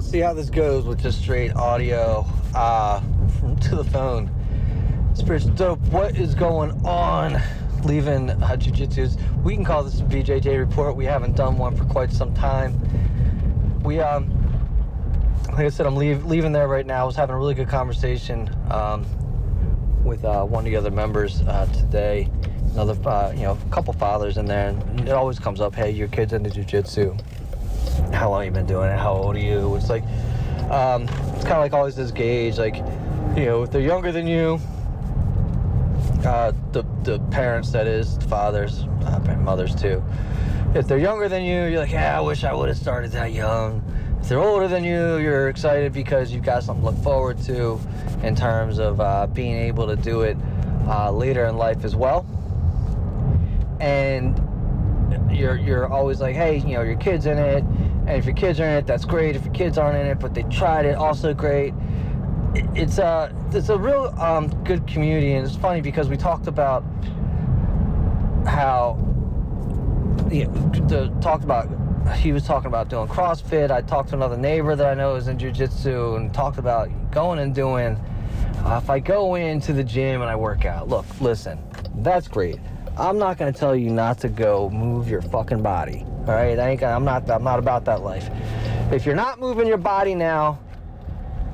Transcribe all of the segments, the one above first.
Let's see how this goes with just straight audio to the phone. Spiritual Dope, what is going on? Leaving Jiu-Jitsu's. We can call this a BJJ report. We haven't done one for quite some time. We, like I said, I'm leaving there right now. I was having a really good conversation with one of the other members today. Another, a couple fathers in there, and it always comes up, hey, your kid's into Jiu-Jitsu. How long you been doing it? How old are you? It's like, it's kind of like always this gauge, like, if they're younger than you, the parents, that is, the fathers, mothers too. If they're younger than you, you're like, yeah, I wish I would have started that young. If they're older than you, you're excited because you've got something to look forward to in terms of being able to do it later in life as well. And you're always like, hey, your kid's in it, and if your kids are in it, that's great. If your kids aren't in it, but they tried it, also great. It's a real good community, and it's funny because we talked about how he was talking about doing CrossFit. I talked to another neighbor that I know is in Jiu-Jitsu and talked about going and doing. If I go into the gym and I work out, look, listen, that's great. I'm not going to tell you not to go move your fucking body, all right? I'm not about that life. If you're not moving your body now,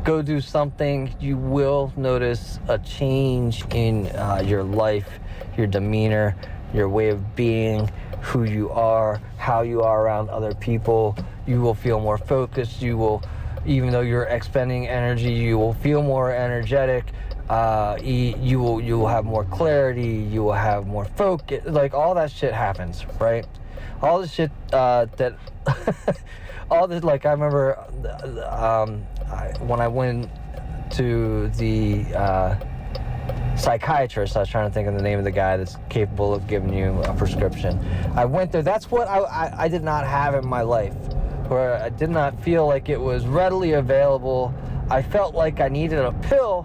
go do something. You will notice a change in your life, your demeanor, your way of being, who you are, how you are around other people. You will feel more focused. You will, even though you're expending energy, you will feel more energetic. You will have more clarity, you will have more focus, like all that shit happens, right? All the shit that, all this, like I remember when I went to the psychiatrist, I was trying to think of the name of the guy that's capable of giving you a prescription. I went there, that's what I did not have in my life, where I did not feel like it was readily available. I felt like I needed a pill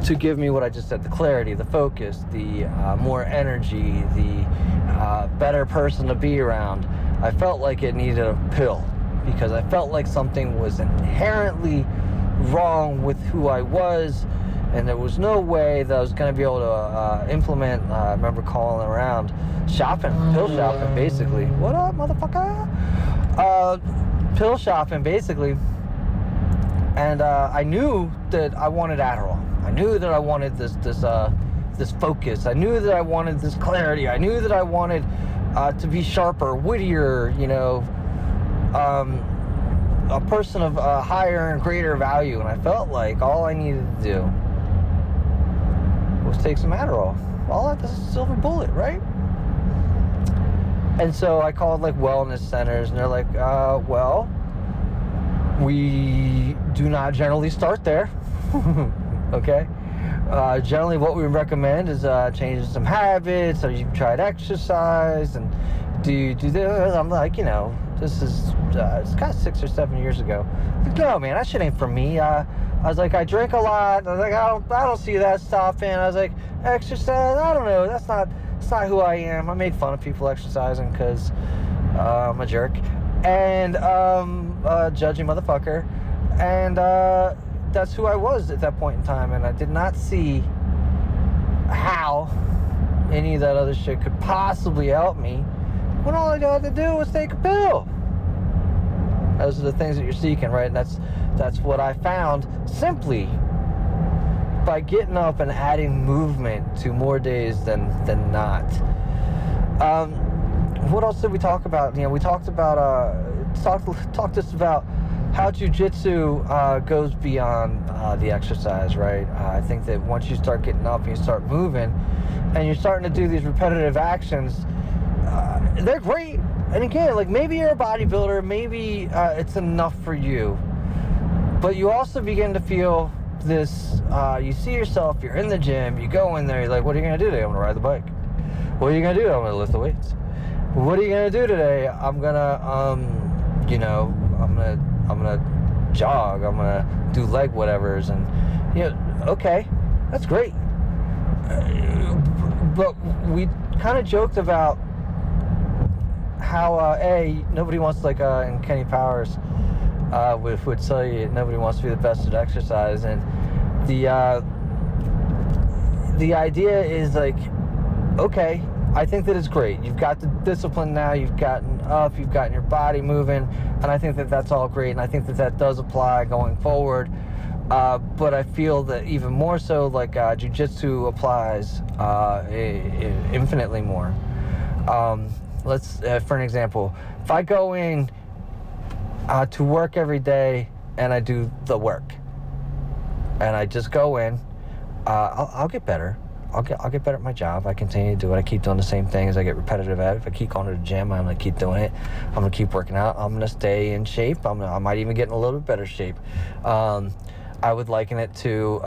to give me what I just said, the clarity, the focus, the more energy, the better person to be around. I felt like it needed a pill because I felt like something was inherently wrong with who I was, and there was no way that I was going to be able to implement. I remember calling around, pill shopping, basically. What up, motherfucker? Pill shopping, basically. And I knew that I wanted Adderall. I knew that I wanted this focus. I knew that I wanted this clarity. I knew that I wanted to be sharper, wittier, a person of higher and greater value. And I felt like all I needed to do was take some Adderall. All that's a silver bullet, right? And so I called like wellness centers, and they're like, well, we do not generally start there. Okay. Generally what we recommend is changing some habits, or you've tried exercise, and do you do this? I'm like, this is it's kind of 6 or 7 years ago. Like, no, man, that shit ain't for me. I was like, I drink a lot. I was like, I don't see that stopping. I was like, exercise, I don't know, that's not who I am. I made fun of people exercising because I'm a jerk and judgy motherfucker, and that's who I was at that point in time, and I did not see how any of that other shit could possibly help me when all I had to do was take a pill. Those are the things that you're seeking, right? And that's what I found simply by getting up and adding movement to more days than not. What else did we talk about? We talked about talked just about how Jiu-Jitsu goes beyond the exercise, right? I think that once you start getting up and you start moving and you're starting to do these repetitive actions, they're great. And again, like maybe you're a bodybuilder, maybe it's enough for you. But you also begin to feel this, you see yourself, you're in the gym, you go in there, you're like, what are you going to do today? I'm going to ride the bike. What are you going to do? I'm going to lift the weights. What are you going to do today? I'm going to, I'm going to jog. I'm going to do leg whatevers. And, okay, that's great. But we kind of joked about how, nobody wants, like, in Kenny Powers, would tell you nobody wants to be the best at exercise. And the idea is like, okay, I think that it's great. You've got the discipline now, you've gotten up, you've gotten your body moving, and I think that that's all great, and I think that that does apply going forward. But I feel that even more so, like Jiu-Jitsu applies infinitely more. Let's, for an example, if I go in to work every day and I do the work, and I just go in, I'll get better. I'll get better at my job. I continue to do it. I keep doing the same things. I get repetitive at it. If I keep going to the gym, I'm going to keep doing it. I'm going to keep working out. I'm going to stay in shape. I might even get in a little bit better shape. I would liken it to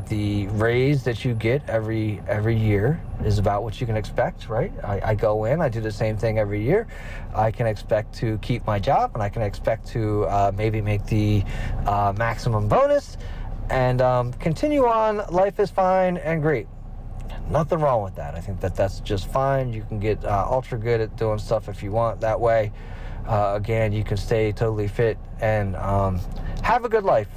the raise that you get every year is about what you can expect, right? I go in, I do the same thing every year. I can expect to keep my job, and I can expect to maybe make the maximum bonus and continue on. Life is fine and great. Nothing wrong with that. I think that that's just fine. You can get ultra good at doing stuff if you want that way. Again, you can stay totally fit and have a good life.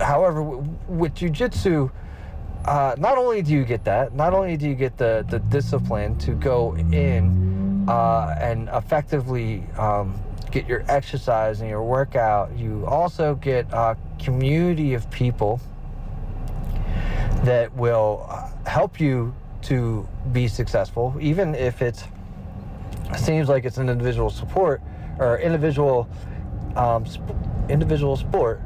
However, with Jiu-Jitsu, not only do you get that, not only do you get the discipline to go in and effectively get your exercise and your workout, you also get a community of people that will help you to be successful, even if it seems like it's an individual support or individual sport.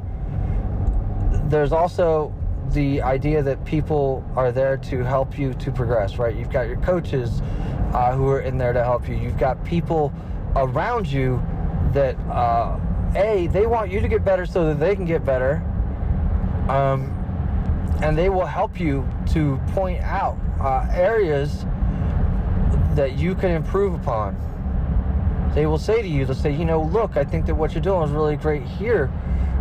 There's also the idea that people are there to help you to progress, right? You've got your coaches who are in there to help you. You've got people around you that they want you to get better so that they can get better. And they will help you to point out areas that you can improve upon. They will say to you, they'll say, look, I think that what you're doing is really great here.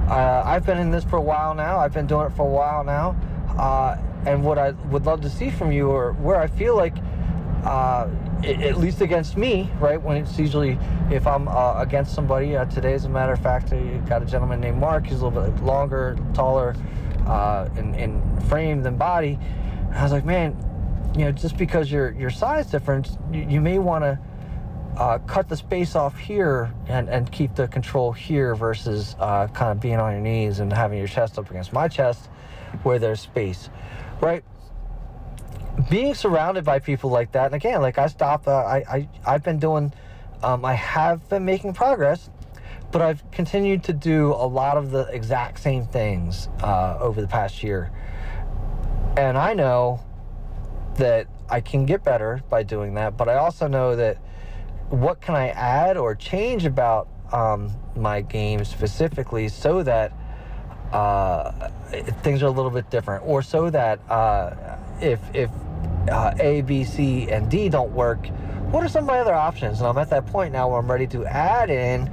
I've been in this for a while now. I've been doing it for a while now. And what I would love to see from you, or where I feel like, at least against me, right? When it's usually, if I'm against somebody, today, as a matter of fact, you got a gentleman named Mark. He's a little bit longer, taller, in frame than body. And I was like, man, just because your size difference, you may want to cut the space off here and keep the control here versus kind of being on your knees and having your chest up against my chest where there's space, right? Being surrounded by people like that, and again, like I stopped, I've been doing, I have been making progress, but I've continued to do a lot of the exact same things over the past year. And I know that I can get better by doing that, but I also know that what can I add or change about my game specifically so that things are a little bit different, or so that if A, B, C, and D don't work, what are some of my other options? And I'm at that point now where I'm ready to add in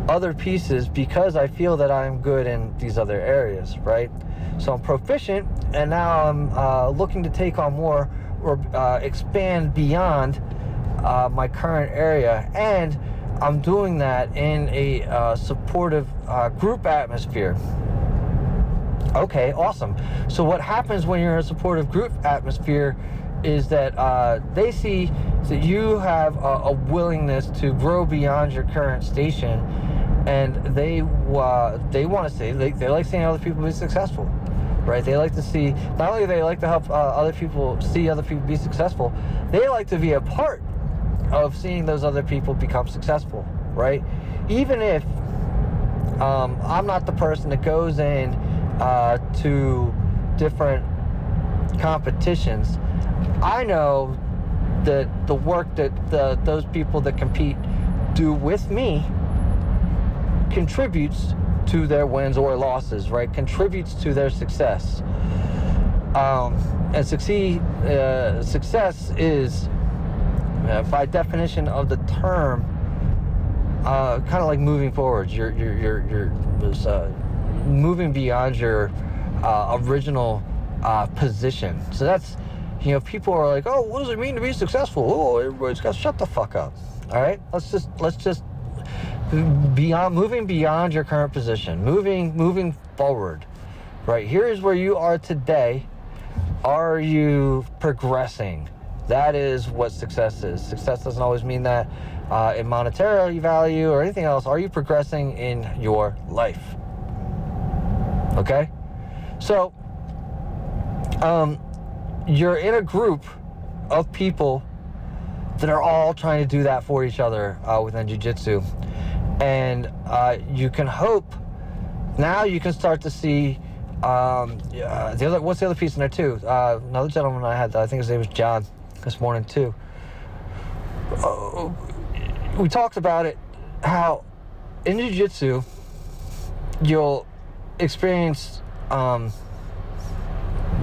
other pieces because I feel that I'm good in these other areas, right? So I'm proficient, and now I'm looking to take on more or expand beyond my current area, and I'm doing that in a supportive group atmosphere. Okay, awesome. So what happens when you're in a supportive group atmosphere is that they see that you have a willingness to grow beyond your current station, and they want to see, they like seeing other people be successful, right? They like to see, not only do they like to help other people see other people be successful, they like to be a part of seeing those other people become successful, right? Even if I'm not the person that goes in to different competitions, I know that the work that those people that compete do with me contributes to their wins or losses, right? Contributes to their success. And success is, by definition of the term, kind of like moving forward. You're moving beyond your original position. So that's, people are like, oh, what does it mean to be successful? Oh, everybody's got to shut the fuck up. All right, let's just moving beyond your current position, moving forward, right? Here's where you are today. Are you progressing? That is what success is. Success doesn't always mean that in monetary value or anything else. Are you progressing in your life? Okay? So, you're in a group of people that are all trying to do that for each other within Jiu-Jitsu. And you can hope, now you can start to see, what's the other piece in there too? Another gentleman I had, I think his name was John, this morning too. We talked about it, how in Jiu-Jitsu, you'll experience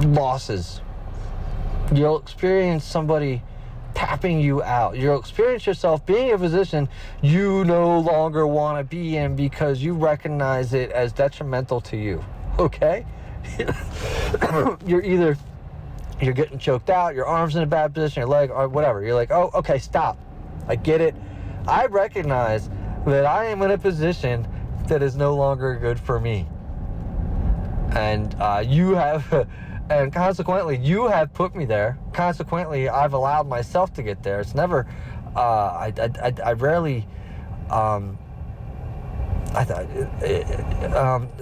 losses. You'll experience somebody tapping you out. You'll experience yourself being in a position you no longer want to be in because you recognize it as detrimental to you. Okay? You're getting choked out, your arm's in a bad position, your leg, or whatever. You're like, oh, okay, stop. I get it. I recognize that I am in a position that is no longer good for me. And you have, and consequently, you have put me there. Consequently, I've allowed myself to get there. It's never, I rarely,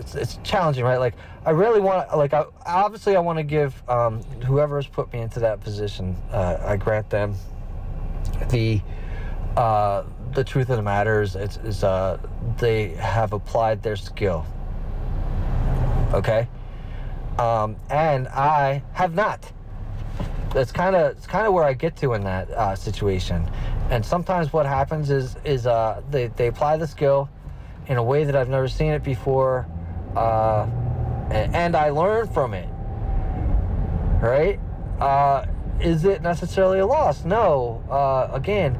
it's challenging, right? Like, I really want, like, obviously I want to give whoever has put me into that position, I grant them the truth of the matter is they have applied their skill. Okay, and I have not. It's kind of where I get to in that situation. And sometimes what happens is they apply the skill in a way that I've never seen it before, and I learn from it. Right? Is it necessarily a loss? No. Again,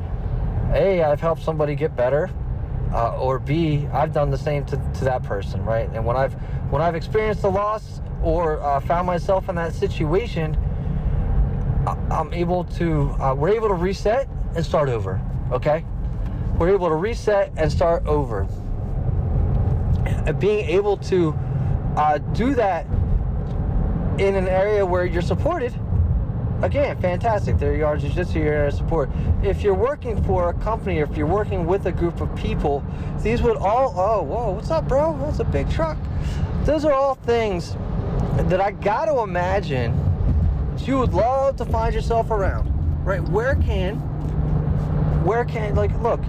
A, I've helped somebody get better. Or B, I've done the same to that person, right? And when I've experienced a loss or found myself in that situation, I'm able to, we're able to reset and start over, okay? We're able to reset and start over. And being able to do that in an area where you're supported, again, fantastic. There you are, Jiu-Jitsu, you're in support. If you're working for a company, or if you're working with a group of people, these would all, oh, whoa, what's up, bro? That's a big truck. Those are all things that I got to imagine you would love to find yourself around, right? Where can, like, look,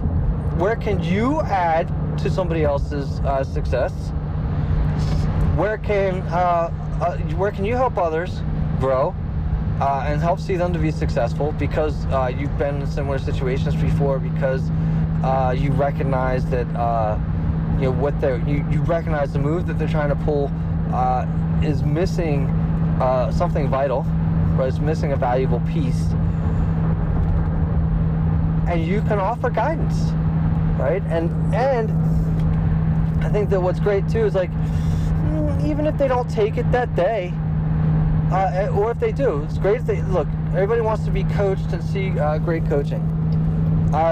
where can you add to somebody else's success? Where can you help others grow? And help see them to be successful because you've been in similar situations before, because you recognize that you recognize the move that they're trying to pull is missing something vital, right? It's missing a valuable piece, and you can offer guidance, right? And I think that what's great too is, like, even if they don't take it that day. Or if they do, it's great if they, look, everybody wants to be coached and see great coaching.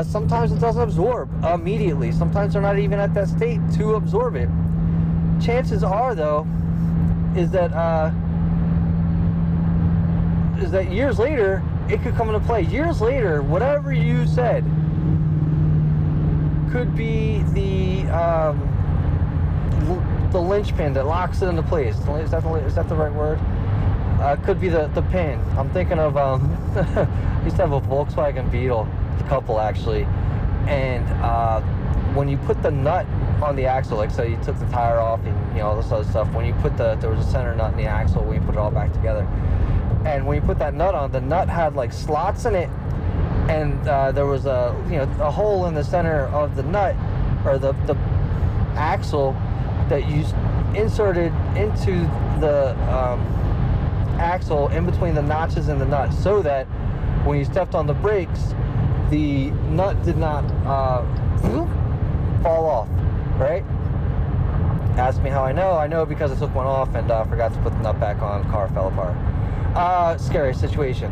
Sometimes it doesn't absorb immediately. Sometimes they're not even at that state to absorb it. Chances are, though, is that years later, it could come into play. Years later, whatever you said could be the linchpin that locks it into place. Is that the right word? Could be the pin. I'm thinking of, I used to have a Volkswagen Beetle, a couple actually, and when you put the nut on the axle, like, so you took the tire off and all this other stuff, when you put there was a center nut in the axle when you put it all back together, and when you put that nut on, the nut had like slots in it, and there was a hole in the center of the nut, or the axle, that you inserted into the axle in between the notches in the nut, so that when you stepped on the brakes, the nut did not fall off, right? Ask me how I know. I know because I took one off and forgot to put the nut back on, car fell apart. Scary situation.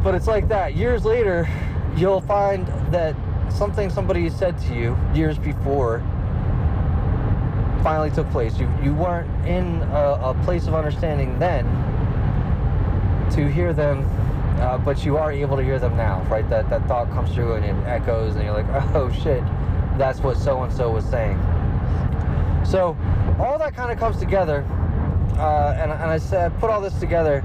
But it's like that. Years later, you'll find that something somebody said to you years before finally took place. You weren't in a place of understanding then to hear them, but you are able to hear them now, right? That thought comes through and it echoes, and you're like, oh shit, that's what so-and-so was saying. So all that kind of comes together, and I said, I put all this together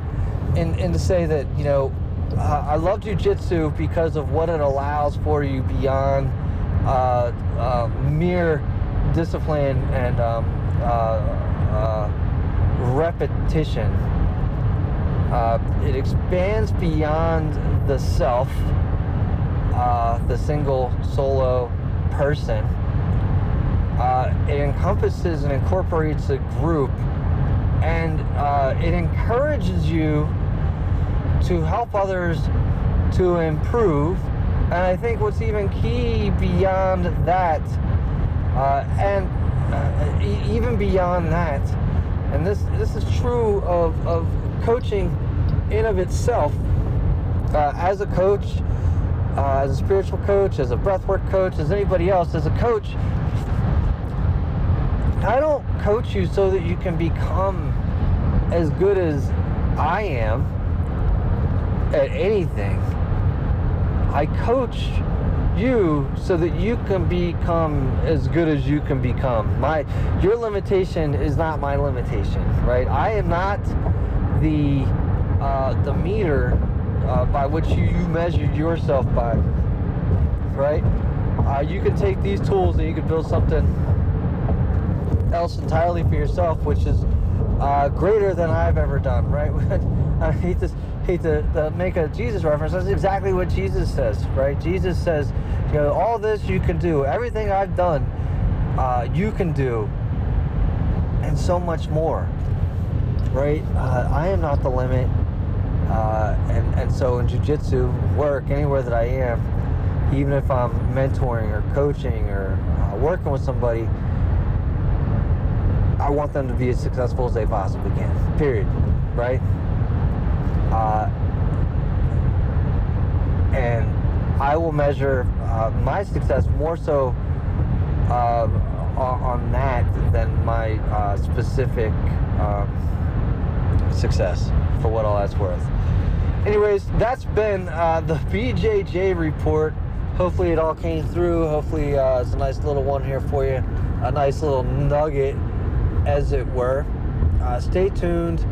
in to say that, you know, I love jiu-jitsu because of what it allows for you beyond mere discipline and repetition. It expands beyond the self, the single solo person. It encompasses and incorporates a group, and it encourages you to help others to improve. And I think what's even key beyond that, even beyond that, and this is true of coaching in of itself, as a coach, as a spiritual coach, as a breathwork coach, as anybody else, as a coach, I don't coach you so that you can become as good as I am at anything. I coach you so that you can become as good as you can become. Your limitation is not my limitation, right? I am not the meter by which you measure yourself by, right? You can take these tools and you can build something else entirely for yourself, which is greater than I've ever done, right? I hate to make a Jesus reference. That's exactly what Jesus says, right? Jesus says, you know, all this you can do, everything I've done, you can do, and so much more, right? I am not the limit, and so in jiu-jitsu, work, anywhere that I am, even if I'm mentoring or coaching or working with somebody, I want them to be as successful as they possibly can, period, right? And I will measure my success more so on that than my specific success, for what all that's worth. Anyways, that's been the BJJ report. Hopefully it all came through. Hopefully it's a nice little one here for you, a nice little nugget, as it were. Stay tuned.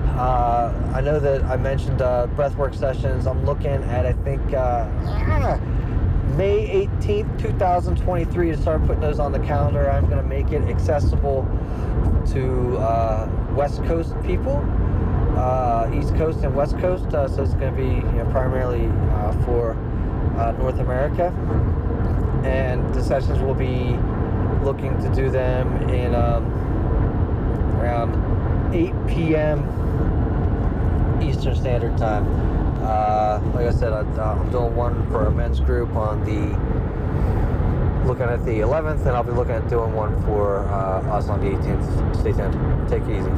I know that I mentioned breathwork sessions. I'm looking at, I think, May 18th, 2023 to start putting those on the calendar. I'm going to make it accessible to West Coast people, East Coast and West Coast. So it's going to be, you know, primarily for North America. And the sessions will be looking to do them in around 8 p.m. Eastern Standard Time. Like I said, I'm doing one for a men's group on looking at the 11th, and I'll be looking at doing one for us on the 18th. Stay tuned. Take it easy.